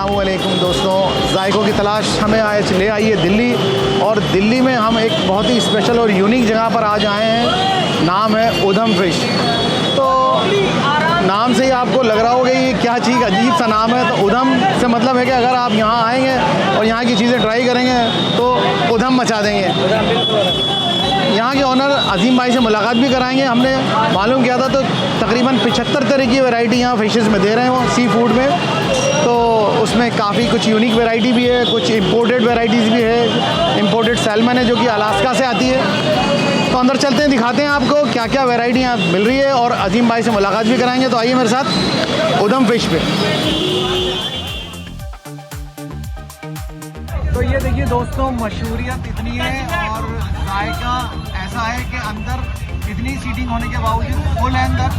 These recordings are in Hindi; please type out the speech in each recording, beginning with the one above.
अस्सलामुअलैकुम दोस्तों, जायकों की तलाश हमें ले आई है दिल्ली। और दिल्ली में हम एक बहुत ही स्पेशल और यूनिक जगह पर आज आए हैं। नाम है उधम फिश। तो नाम से ही आपको लग रहा होगा ये क्या चीज़, अजीब सा नाम है। तो उधम से मतलब है कि अगर आप यहाँ आएंगे और यहाँ की चीज़ें ट्राई करेंगे तो उधम मचा देंगे। यहाँ के ऑनर अजीम भाई से मुलाकात भी कराएंगे। हमने मालूम किया था तो तकरीबन 75 तरह की वैरायटी यहाँ फिशेस में दे रहे हैं वो सी फूड में। तो उसमें काफ़ी कुछ यूनिक वैरायटी भी है, कुछ इंपोर्टेड वैराइटीज़ भी है। इंपोर्टेड सैल्मन है जो कि अलास्का से आती है। तो अंदर चलते हैं, दिखाते हैं आपको क्या क्या वैरायटी यहाँ मिल रही है और अजीम भाई से मुलाकात भी कराएंगे। तो आइए मेरे साथ उधम फिश पे। तो ये देखिए दोस्तों, मशहूरियत इतनी है और जायका ऐसा है कि अंदर इतनी सीटिंग होने के बावजूद फुल है अंदर।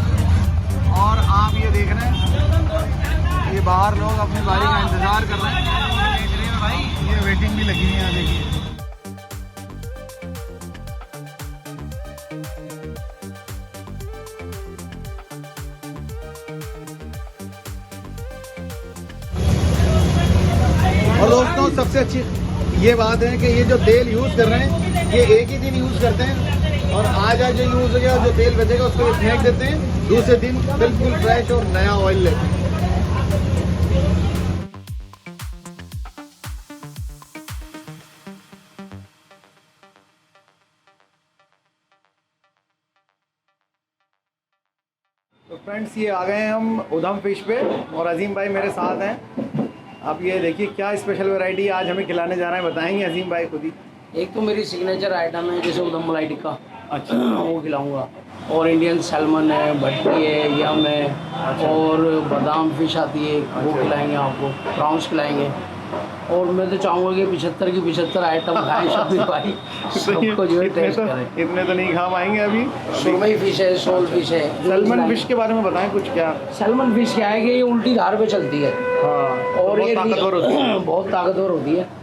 और आप ये देख रहे हैं, ये बाहर लोग अपनी बारी का इंतज़ार कर रहे हैं भाई। ये वेटिंग भी लगी है यहाँ, देखिए। और दोस्तों सबसे अच्छी ये बात है कि ये जो तेल यूज़ कर रहे हैं ये एक ही दिन यूज़ करते हैं और आज जो यूज़ हो गया जो तेल बचेगा उसको फेंक देते हैं। दूसरे दिन बिल्कुल फ्रेश और नया ऑयल लेते हैं। तो फ्रेंड्स, ये आ गए हैं हम उधम फिश पे और अजीम भाई मेरे साथ हैं। आप ये देखिए क्या स्पेशल वैरायटी आज हमें खिलाने जा रहे हैं, बताएंगे अजीम भाई खुद ही। एक तो मेरी सिग्नेचर आइटम है जैसे उधम मलाई टिक्का, अच्छा वो खिलाऊंगा। और इंडियन सैल्मन है, भट्टी है, यम है, अच्छा। और बादाम फिश आती है वो खिलाएंगे आपको, प्रॉन्स खिलाएंगे। और मैं तो चाहूँगा कि 75 की 75 आइटम खाएं शबीर भाई, सबको जो है टेस्ट करें। इतने तो नहीं खा पाएंगे अभी। सुरमई फिश है, सोल फिश है। सैल्मन फिश के बारे में बताएं कुछ। क्या सैल्मन फिश क्या है कि ये उल्टी धार पे चलती है। हाँ, और ये ताकतवर होती है। बहुत ताकतवर होती है।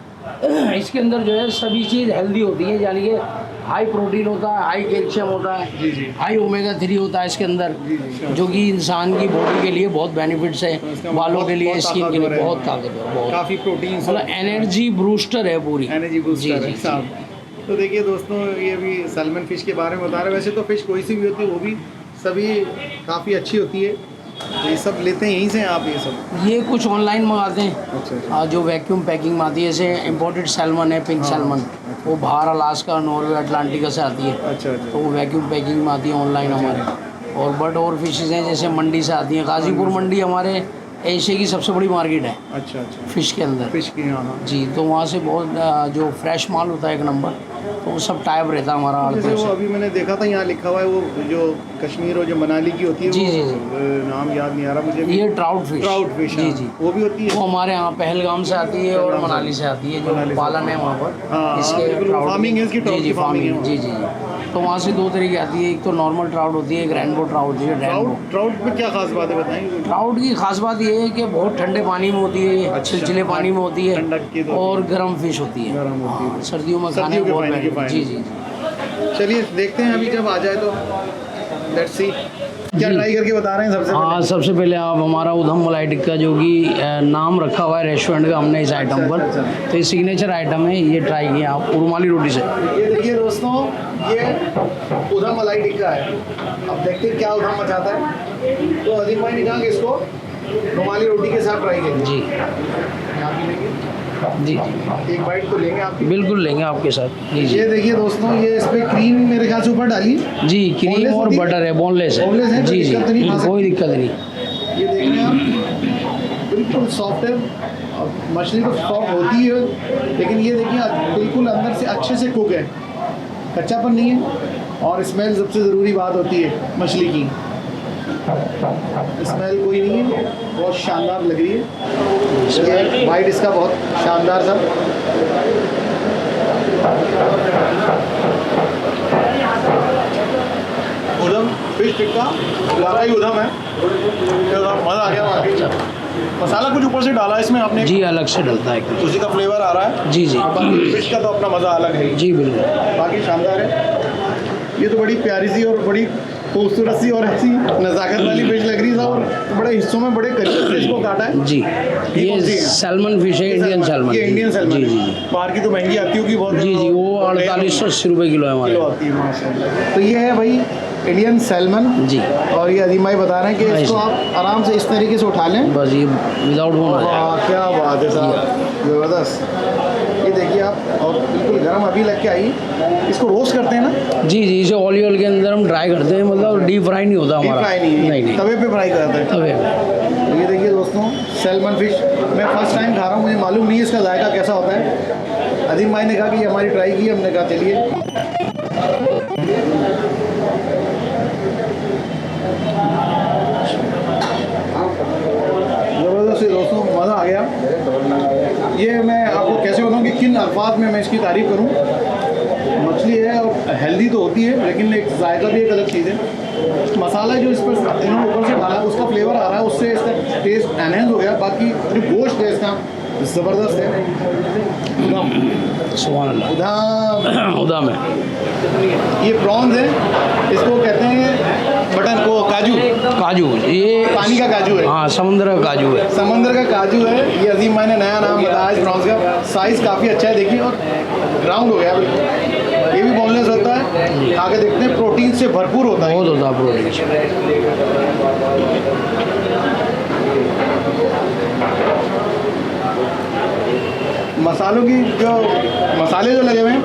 इसके अंदर जो है सभी चीज़ हेल्दी होती है, यानी कि हाई प्रोटीन होता है, हाई कैल्शियम होता है, जी जी, हाई ओमेगा 3 होता है इसके अंदर, जो कि इंसान की बॉडी के लिए बहुत बेनिफिट्स है, बालों के लिए, स्किन के लिए बहुत ताकतवर, बहुत काफ़ी प्रोटीन, मतलब एनर्जी बूस्टर है पूरी, एनर्जी बूस्टर है साहब। तो देखिए दोस्तों, ये भी सैल्मन फिश के बारे में बता रहे हैं। वैसे तो फिश कोई सी भी होती है वो भी सभी काफ़ी अच्छी होती है। तो ये सब लेते हैं यहीं से आप? ये सब ये कुछ ऑनलाइन मंगाते हैं। अच्छा। जो वैक्यूम पैकिंग में आती है, जैसे इम्पोर्टेड सैल्मन है, पिंक सैल्मन, वो बाहर अलास्का, नॉर्वे, अटलांटिका से आती है। अच्छा। तो वो वैक्यूम पैकिंग में आती है ऑनलाइन हमारे। और बट और फिशेज़ हैं जैसे मंडी से आती हैं। गाज़ीपुर मंडी हमारे एशिया की सबसे बड़ी मार्केट है। अच्छा अच्छा, फिश के अंदर, फिश की। हाँ जी, तो वहाँ से बहुत जो फ्रेश माल होता है एक नंबर, तो वो सब टाइप रहता है हमारा। जैसे वो अभी मैंने देखा था यहाँ लिखा हुआ है वो जो कश्मीर और जो मनाली की होती है, जी जी, नाम याद नहीं आ रहा मुझे। ये ट्राउट फिश। जी जी, वो भी होती है। वो हमारे यहाँ पहलगाम से आती है और मनाली से आती है, जो पालन है वहाँ पर। इसके फार्मिंग है, इसकी जी जी फार्मिंग, जी जी। तो वहाँ से दो तरीके आती है, एक तो नॉर्मल ट्राउट होती है, एक रेनबो ट्राउट होती है। ट्राउट में क्या खास बात है बताएंगे? ट्राउट की खास बात ये है कि बहुत ठंडे पानी में होती है, चिलचिले पानी में होती है और गर्म फिश होती है। सर्दियों में खाने में बहुत। जी जी, चलिए देखते हैं अभी जब आ जाए तो। लेट्स सी क्या ट्राई करके बता रहे हैं सबसे पहले। हाँ, सबसे पहले आप हमारा उधम मलाई टिक्का, जो कि नाम रखा हुआ है रेस्टोरेंट का हमने इस आइटम पर, तो ये सिग्नेचर आइटम है, ये ट्राई किया आप रुमाली रोटी से। ये देखिए दोस्तों, ये उधम मलाई टिक्का है। अब देखते हैं क्या उधम मचाता है। तो अजीम भाई ने कहा कि इसको रुमाली रोटी के साथ ट्राई करिए। जी जी, एक बाइट तो लेंगे आप? बिल्कुल लेंगे आपके साथ। जी ये देखिए दोस्तों, ये इस पर क्रीम मेरे ख्याल से ऊपर डाली। जी, क्रीम और बटर है, बोनलेस है। जी जी, कोई दिक्कत नहीं। ये देख रहे हैं आप, बिल्कुल सॉफ्ट है। और मछली तो सॉफ्ट होती है, लेकिन ये देखिए बिल्कुल अंदर से अच्छे से कुक है, कच्चापन नहीं है। और स्मेल सबसे ज़रूरी बात होती है मछली की, स्मेल कोई नहीं है, बहुत शानदार लग रही है। ये वाइट इसका बहुत शानदार सा। उधम फिश टिक्का वाकई उधम है, मज़ा आ गया। मसाला कुछ ऊपर से डाला है इसमें आपने? जी, अलग से डलता है, उसी का फ्लेवर आ रहा है। जी जी, बाकी फिश का तो अपना मज़ा अलग है। जी बिल्कुल, बाकी शानदार है। ये तो बड़ी प्यारी सी और बड़ी खूबसूरत सी और ऐसी नज़ाकत वाली फिश लग रही है और बड़े हिस्सों में बड़े करीब से इसको काटा है। जी, कौन ये सी है? सैल्मन फिश है, इंडियन सैल्मन। ये इंडियन सैल्मन जी जी है। बाहर की तो महंगी आती होगी बहुत। जी जी, वो 4880 रुपये किलो है हमारे। किलो आती है माशाल्लाह। तो ये है भाई इंडियन सैल्मन जी, और ये अदीम भाई बता रहे हैं कि हाँ, इसको आप आराम से इस तरीके से उठा लें। बस ये विदाउट बोन आ जाएगा। वाह, क्या बात है साहब, ज़बरदस्त। ये देखिए आप, और बिल्कुल गर्म अभी लग के आई। इसको रोस्ट करते हैं ना? जी जी, इसे ऑयल के अंदर हम ड्राई करते हैं, मतलब डीप फ्राई नहीं होता डीप हमारा। फ्राई नहीं है, नहीं, तवे पे फ्राई कराते हैं। तवे पे। ये देखिए दोस्तों, सैल्मन फिश मैं फर्स्ट टाइम खा रहा हूँ, मुझे मालूम नहीं है इसका जायका कैसा होता है। अदीम भाई ने कहा कि ये हमारी ट्राई की, हमने कहा चलिए। ज़बरदस्त है दोस्तों, मज़ा आ गया। ये मैं आपको कैसे बताऊँ कि किन अल्फाज में मैं इसकी तारीफ़ करूँ। मछली है और हेल्दी तो होती है, लेकिन एक जायका भी एक अलग चीज़ है। मसाला जो इस पर इन्होंने ऊपर से डाला है उसका फ्लेवर आ रहा है, उससे इसका टेस्ट एनहेंस हो गया। बाकी जो गोश्त है इसका ज़बरदस्त है। उधम सुभान अल्लाह। उधम है। ये प्रॉन्स है, इसको कहते हैं बटन को काजू, काजू, ये पानी का काजू है। हाँ, समुद्र का काजू है। समंदर का काजू है। ये अजीम भाई ने नया नाम बताया इस प्रॉन्स का। साइज़ काफ़ी अच्छा है, देखिए, और राउंड हो गया बिल्कुल। ये भी बोनलेस होता है। आगे देखते हैं, प्रोटीन से भरपूर होता है। बहुत होता है प्रोटीन। मसालों की जो मसाले जो लगे हुए हैं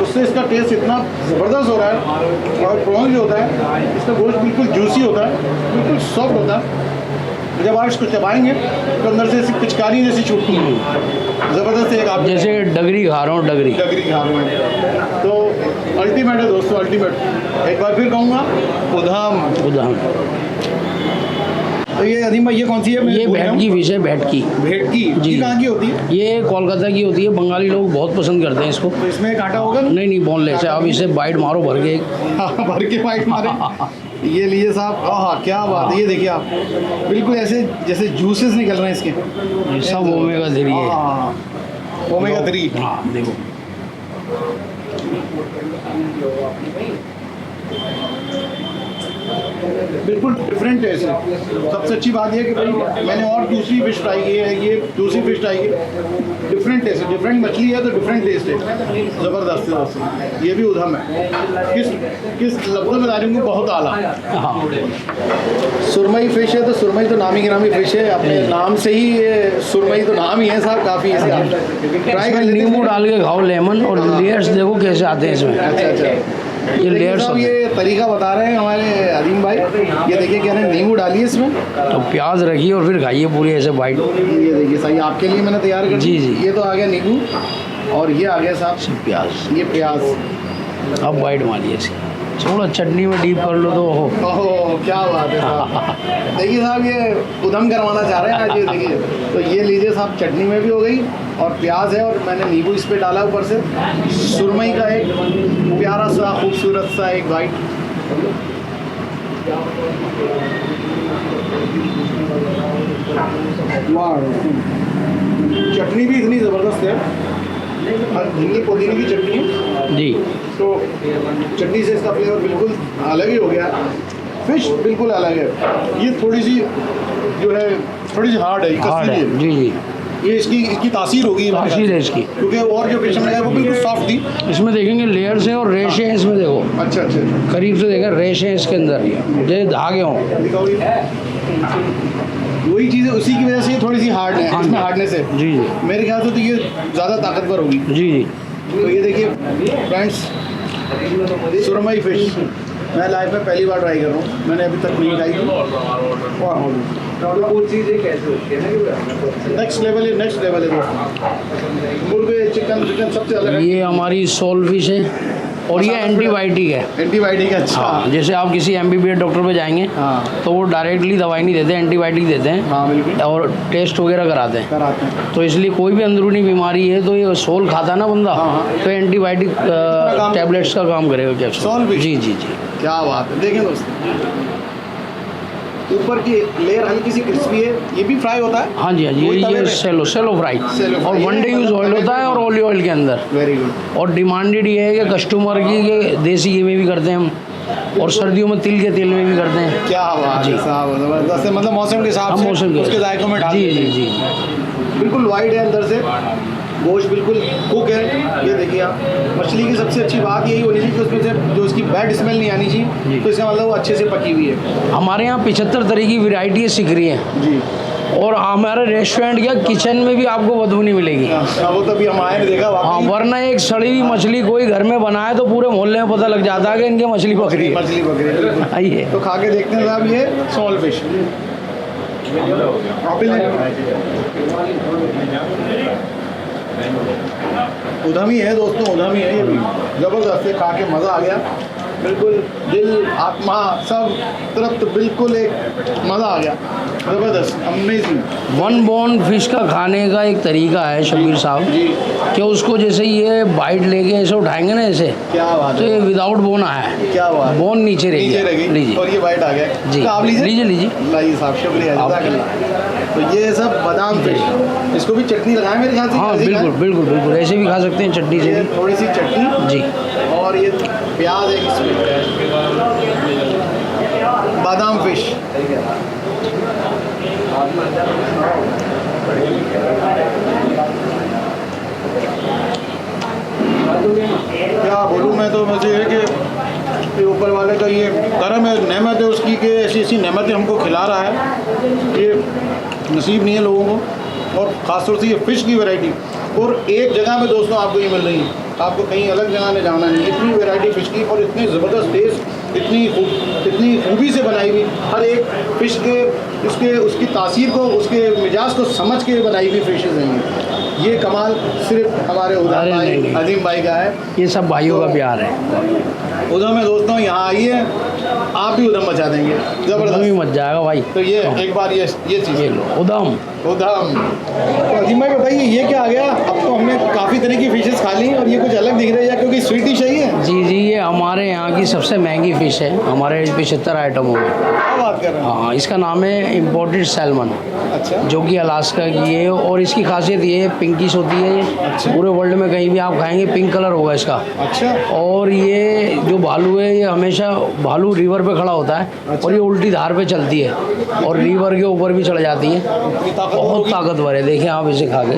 उससे इसका टेस्ट इतना ज़बरदस्त हो रहा है। और प्रॉन्स जो होता है इसका गोश्त बिल्कुल जूसी होता है, बिल्कुल सॉफ्ट होता है। जब आप इसको चबाएंगे तो अंदर से ऐसी पिचकारी जैसी छूटती है। ज़बरदस्त एक आप जैसे डगरी खा रहा हूँ, डगरी। डगरी खा रहे हैं। तो अल्टीमेट है दोस्तों, अल्टीमेट। एक बार फिर कहूँगा, उधम। उधम। तो ये अदीम भाई, ये कौन सी है? ये भेटकी फिश है, भेटकी। भेटकी जी। ये कहाँ की होती है? ये कोलकाता की होती है, बंगाली लोग बहुत पसंद करते हैं इसको। तो इसमें कांटा होगा ना? नहीं नहीं, बोनलेस है। अब इसे बाइट मारो भर के। हाँ, भर के बाइट मारे। ये लीजिए साहब, हाँ क्या बात है। ये देखिए आप, बिल्कुल ऐसे जैसे जूसेस निकल रहे हैं इसके। ये सब ओमेगा 3 है। हाँ, ओमेगा 3। हाँ देखो, बिल्कुल डिफरेंट टेस्ट है। सबसे अच्छी बात यह है कि भाई मैंने और दूसरी फिश ट्राई की है, ये दूसरी फिश ट्राई की, डिफरेंट टेस्ट है। डिफरेंट मछली है तो डिफरेंट टेस्ट है। ज़बरदस्त है दोस्तों। ये भी उधम है। किस लफ्ज़ों में बता रही हूँ, बहुत आला। हाँ। सुरमई फिश है तो सुरमई तो नामी गिरामी फिश है, अपने नाम से ही ये सुरमई तो नाम ही है साहब। काफ़ी इसे आप ट्राई कर लेते नींबू डाल के खाओ, लेमन। और लेयर्स देखो कैसे आते हैं इसमें। अच्छा अच्छा, ये लेयर्स साहब ये तरीका बता रहे हैं हमारे अदीम भाई। ये देखिए, कह रहे हैं नींबू डालिए इसमें, तो प्याज रखिए और फिर खाइए पूरी ऐसे बाइट। ये देखिए सही, आपके लिए मैंने तैयार कर जी, जी। ये तो आ गया नींबू और ये आ गया साहब प्याज। ये प्याज। अब बाइट मारिए इसकी, थोड़ा चटनी में डीप कर लो तो हो। ओहो, क्या बात है साहब। देखिए साहब, ये उधम करवाना चाह रहे हैं आज। ये देखिए, तो ये लीजिए साहब, चटनी में भी हो गई और प्याज है, और मैंने नींबू इस पे डाला ऊपर से। सुरमई का एक प्यारा सा खूबसूरत सा एक बाइट। वाह, चटनी भी इतनी ज़बरदस्त है। और धनिया पुदीने की चटनी है जी। तो चटनी से इसका फ्लेवर बिल्कुल अलग ही हो गया। फिश बिल्कुल अलग है। ये थोड़ी सी जो है, थोड़ी सी हार्ड है, हार्ड कसी है। है। जी जी, ये इसकी तासीर होगी, तासीर है इसकी। क्योंकि और जो फिश है वो बिल्कुल सॉफ्ट थी। इसमें देखेंगे लेयर्स हैं और रेश हैं इसमें। देखो अच्छा अच्छा, करीब से देखें, रेश हैं इसके अंदर, जैसे धागे हों। दिखाओ ये। वही चीज़ है, उसी की वजह से ये थोड़ी सी हार्ड है। हाँ इसमें जी। हार्डनेस है। जी जी मेरे ख्याल से तो ये ज़्यादा ताकतवर होगी। जी जी। तो ये देखिए फ्रेंड्स, सुरमई फिश मैं लाइफ में पहली बार ट्राई कर रहा हूँ, मैंने अभी तक नहीं खाई थी। वो चीज़ें कैसे होती है ना, नेक्स्ट लेवल है, नेक्स्ट लेवल है दोस्तों। मुर्गे, चिकन सबसे अलग है। ये हमारी सोल फिश है और ये एंटीबायोटिक है। एंटीबायोटिक है, अच्छा। हाँ, जैसे आप किसी MBBS डॉक्टर पे जाएंगे हाँ तो वो डायरेक्टली दवाई नहीं देते, एंटीबायोटिक देते हैं। हाँ बिल्कुल और टेस्ट वगैरह कराते हैं। कराते हैं। तो इसलिए कोई भी अंदरूनी बीमारी है तो ये सोल खाता है ना बंदा, हाँ, हाँ। तो एंटीबायोटिक टैबलेट्स का काम करेगा कैप्सूल। सोल भी? जी जी जी। क्या बात है। देखें दोस्तों, ऊपर की लेयर हल्की सी क्रिस्पी है। ये भी फ्राई होता है? हाँ जी हाँ जी, वही तवे ये पे? सेलो फ्राई। सेलो और फ्राई। वन डे ये यूज़ ऑयल होता है और ऑलिव ऑयल के अंदर। Very good. और डिमांडेड ये है कि कस्टमर की कि देसी घी में भी करते हैं हम, और सर्दियों में तिल के तेल में भी करते हैं। क्या बात है साहब, ज़बरदस्त है। मतलब मौसम के हिसाब हम से मौसम के उसके जायकों में डाल जी देते जी हैं। जी। बिल्कुल वाइड है अंदर से, गोश्त बिल्कुल कुक है। ये देखिए आप, मछली की सबसे अच्छी बात यही होनी चाहिए कि उसमें से जो उसकी बैड स्मेल नहीं आनी चाहिए, तो इसका मतलब वो अच्छे से पकी हुई है। हमारे यहाँ 75 तरह की वैरायटी सीख रही है जी। और हमारे रेस्टोरेंट या किचन में भी आपको बदबू नहीं मिलेगी। वो तभी हम आए ने देखा हाँ, वाकई वरना एक सड़ी हुई मछली कोई घर में बनाए तो पूरे मोहल्ले में पता लग जाता है कि इनके मछली पकड़ी है। मछली पकड़ी है, बिल्कुल। आइए तो खा के देखते हैं साहब, ये स्मॉल फिश उधम ही है दोस्तों, उधम ही है। ये भी ज़बरदस्त है, खा के मज़ा आ गया। बिल्कुल दिल आत्मा सब तृप्त, बिल्कुल एक मज़ा आ गया, ज़बरदस्त, अमेजिंग। वन बोन फिश का खाने का एक तरीका है शबीर साहब जी। कि उसको जैसे ये बाइट लेके ऐसे उठाएंगे ना ऐसे, क्या बात तो है, ये विदाउट बोन आया है। क्या बात है। बोन नीचे नीचे रहेगी। रहेगी लीजिए और ये वाइट आ गया जी। तो आप लीजिए लीजिए लाइए साहब, शुक्रिया जज़ाकल्लाह। तो ये सब बादाम फिश, इसको भी चटनी लगाए मेरे ख्याल से। हाँ, बिल्कुल बिल्कुल बिल्कुल, ऐसे भी खा सकते हैं चटनी से ये भी। थोड़ी सी चटनी जी। और ये प्याज है इसमें, बादाम फिश। क्या बोलूँ मैं, तो मुझे है कि ये ऊपर वाले का ये करम है, नेमत है उसकी, कि ऐसी ऐसी नेमतें हमको खिला रहा है। ये नसीब नहीं है लोगों को, और ख़ासतौर से ये फ़िश की वैरायटी, और एक जगह में दोस्तों आपको ये मिल रही है, आपको कहीं अलग जगह में जाना नहीं। इतनी वैरायटी फ़िश की और इतनी ज़बरदस्त टेस्ट, इतनी खूबी से बनाई हुई, हर एक फ़िश के उसकी तासीर को, उसके मिजाज को समझ के बनाई हुई फ़िशेज़ हैं। ये कमाल सिर्फ हमारे उधम भाई, अजीम भाई का है। ये सब भाइयों का प्यार है। उधम है दोस्तों, यहाँ आइए, आप भी उधम मचा देंगे, उधम ही ज़बरदस्त। मच जाएगा भाई। तो ये एक बार ये चीज़ ये लो उधम। उधम। तो अजीम भाई बताइए, ये क्या आ गया? अब तो हमने काफ़ी तरह की फ़िशेज़ खा ली और ये कुछ अलग दिख रही है, क्योंकि स्वीट डिश है ये। जी जी, ये हमारे यहाँ की सबसे महंगी फ़िश है, हमारे 75 आइटम में। क्या बात कर रहे हैं? हाँ, इसका नाम है इम्पोर्टेड सैल्मन, अच्छा, जो कि अलास्का की है। और इसकी खासियत ये है, पिंकिश होती है ये। अच्छा। पूरे वर्ल्ड में कहीं भी आप खाएंगे पिंक कलर होगा इसका। अच्छा, और ये जो भालू है, ये हमेशा भालू रिवर पे खड़ा होता है। अच्छा। और ये उल्टी धार पे चलती है और रिवर के ऊपर भी चढ़ जाती है। इतनी ताकतवर बहुत होगी। ताकतवर है, देखिए आप इसे खा के।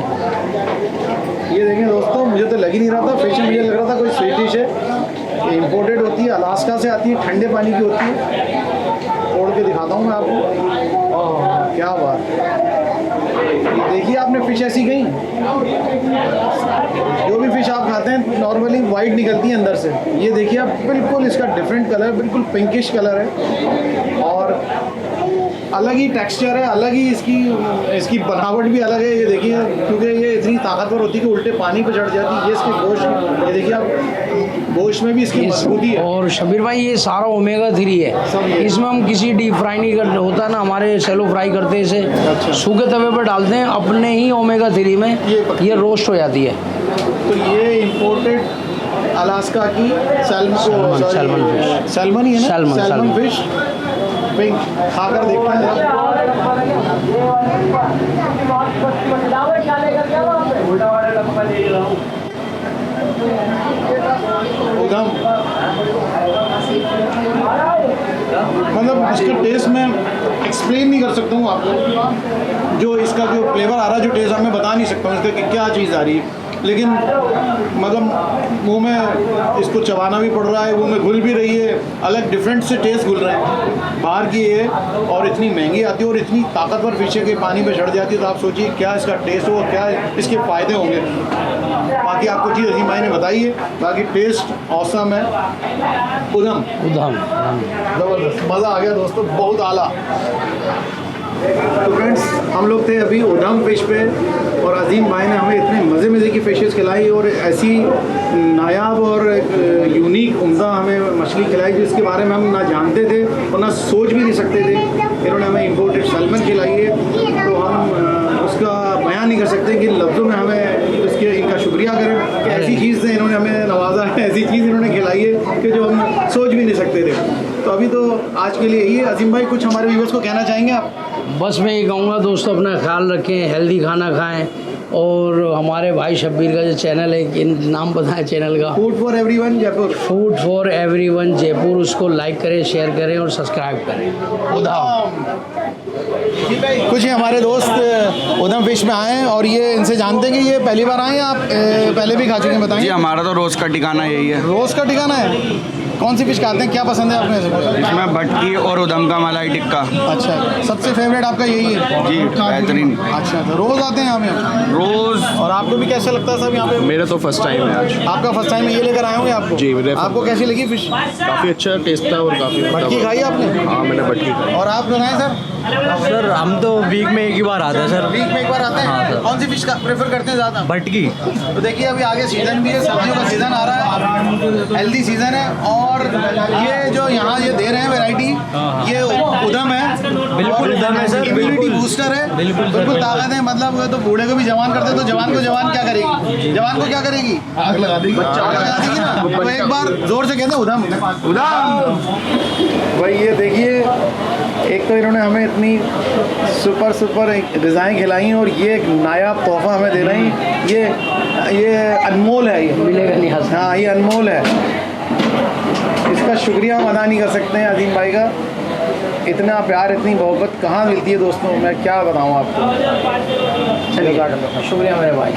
ये देखें दोस्तों, मुझे तो लग ही नहीं रहा था फिश, मुझे लग रहा था कोई स्वीट डिश है। ये इम्पोर्टेड होती है, अलास्का से आती है, ठंडे पानी की होती है। तोड़ के दिखाता हूँ मैं आपको। ओह क्या बात है, ये देखिए आपने फ़िश ऐसी कहीं, जो भी फ़िश आप खाते हैं नॉर्मली वाइट निकलती है अंदर से। ये देखिए आप, बिल्कुल इसका डिफरेंट कलर, बिल्कुल पिंकिश कलर है और अलग ही टेक्सचर है, अलग ही इसकी बनावट भी अलग है। ये देखिए, क्योंकि ये इतनी ताकतवर होती है कि उल्टे पानी पे चढ़ जाती है। ये इसके गोश्त, ये देखिए आप, गोश्त में भी इसकी मजबूती है। और शबीर भाई, ये सारा ओमेगा 3 सब है। ये। इसमें हम किसी डीप फ्राई नहीं करते, होता है ना हमारे सेलो फ्राई करते हैं इसे, अच्छा। सूखे तवे पर डालते हैं, अपने ही ओमेगा 3 में ये पकड़ी। ये रोस्ट हो जाती है। तो ये इम्पोर्टेड अलास्का की सैल्मन फिश। सैल्मन ही है ना, salmon, salmon salmon. Fish pink खाकर देखते हैं। उधम, मतलब इसका टेस्ट मैं एक्सप्लेन नहीं कर सकता हूँ आपको। जो इसका जो फ्लेवर आ रहा है, जो टेस्ट मैं बता नहीं सकता हूँ इसका कि क्या चीज़ आ रही है, लेकिन मतलब मुंह में इसको चबाना भी पड़ रहा है, मुंह में घुल भी रही है, अलग डिफरेंट से टेस्ट घुल रहे हैं। बाहर की है और इतनी महंगी आती है और इतनी ताकतवर फिश है कि पानी में चढ़ जाती है। तो आप सोचिए क्या इसका टेस्ट होगा, क्या इसके फ़ायदे होंगे। बाकी आपको चीज़ अजीम भाई ने बताई है, बाकी टेस्ट औसम है। उधम उधम। ज़बरदस्त, मज़ा आ गया दोस्तों, बहुत आला। तो फ्रेंड्स, हम लोग थे अभी उधम फिश पे और अजीम भाई ने हमें इतने मज़े की फ़िशेस खिलाई और ऐसी नायाब और यूनिक उम्दा हमें मछली खिलाई जिसके बारे में हम ना जानते थे और ना सोच भी नहीं सकते थे। इन्होंने हमें इम्पोर्टेड सैल्मन खिलाई है, तो हम उसका बयान नहीं कर सकते कि लफ्ज़ों में हमें इनका शुक्रिया करें कि ऐसी चीज़ से इन्होंने हमें नवाजा है, ऐसी चीज़ इन्होंने खिलाई है कि जो हम सोच भी नहीं सकते थे। तो अभी तो आज के लिए यही है। अजीम भाई, कुछ हमारे व्यूअर्स को कहना चाहेंगे आप? बस मैं ये कहूँगा दोस्तों, अपना ख्याल रखें, हेल्दी खाना खाएं और हमारे भाई शब्बीर का जो चैनल है, इन नाम बताएं चैनल का, food for everyone Jaipur. Food for everyone Jaipur. उसको लाइक करें, शेयर करें और सब्सक्राइब करें। उधम। कुछ ही हमारे दोस्त उधम फिश में आए हैं और ये इनसे जानते हैं कि ये पहली बार आए हैं, आप पहले भी खा चुके हैं, जी बताएंगे। हमारा तो रोज़ का ठिकाना यही है। रोज़ का ठिकाना है। कौन सी फिश खाते हैं, क्या पसंद है आपने से? इसमें भटकी और उधम का मलाई टिक्का। अच्छा, सबसे फेवरेट आपका यही है? जी, बेहतरीन। अच्छा, तो रोज़ आते हैं यहाँ पे? रोज़। और आपको भी कैसा लगता है सब यहाँ पे? मेरा तो फर्स्ट टाइम है आज। आपका फर्स्ट टाइम ये लेकर आए होंगे आपको? जी, मेरे आपको कैसी लगी फिश? काफ़ी अच्छा टेस्ट था और काफ़ी भटकी खाई आपने? हाँ, मैंने भटकी खाई। और आप बताएं सर? सर हम तो वीक में एक ही बार आते हैं सर। वीक में एक बार आते हैं? कौन सी फिश का प्रेफर करते हैं ज़्यादा? भटकी। तो देखिए अभी आगे सीजन भी है, सब्जियों का सीजन आ रहा है, हेल्दी सीजन है। और ये जो यहाँ ये दे रहे हैं वैरायटी, ये उधम है। बिल्कुल उधम है सर, इम्यूनिटी बिल्कुल। बूस्टर है, बिल्कुल सर, बिल्कुल ताकत है। मतलब वो तो बूढ़े को भी जवान करते हैं, तो जवान को जवान क्या करेगी? जवान को क्या करेगी? आग लगा देगी। आग लगा देगी ना। तो एक बार जोर से कहते हैं उधम। उधम। भाई ये देखिए, एक तो इन्होंने हमें इतनी सुपर ग़िज़ाएँ खिलाई और ये एक नायाब तोहफ़ा हमें दे रही हैं। ये अनमोल है, ये मिलेगा नहीं हंस। हाँ, ये अनमोल है। इसका शुक्रिया हम अदा नहीं कर सकते हैं अजीम भाई का। इतना प्यार, इतनी मोहब्बत कहाँ मिलती है दोस्तों, मैं क्या बताऊँ आपको। चलिए, शुक्रिया मेरे भाई।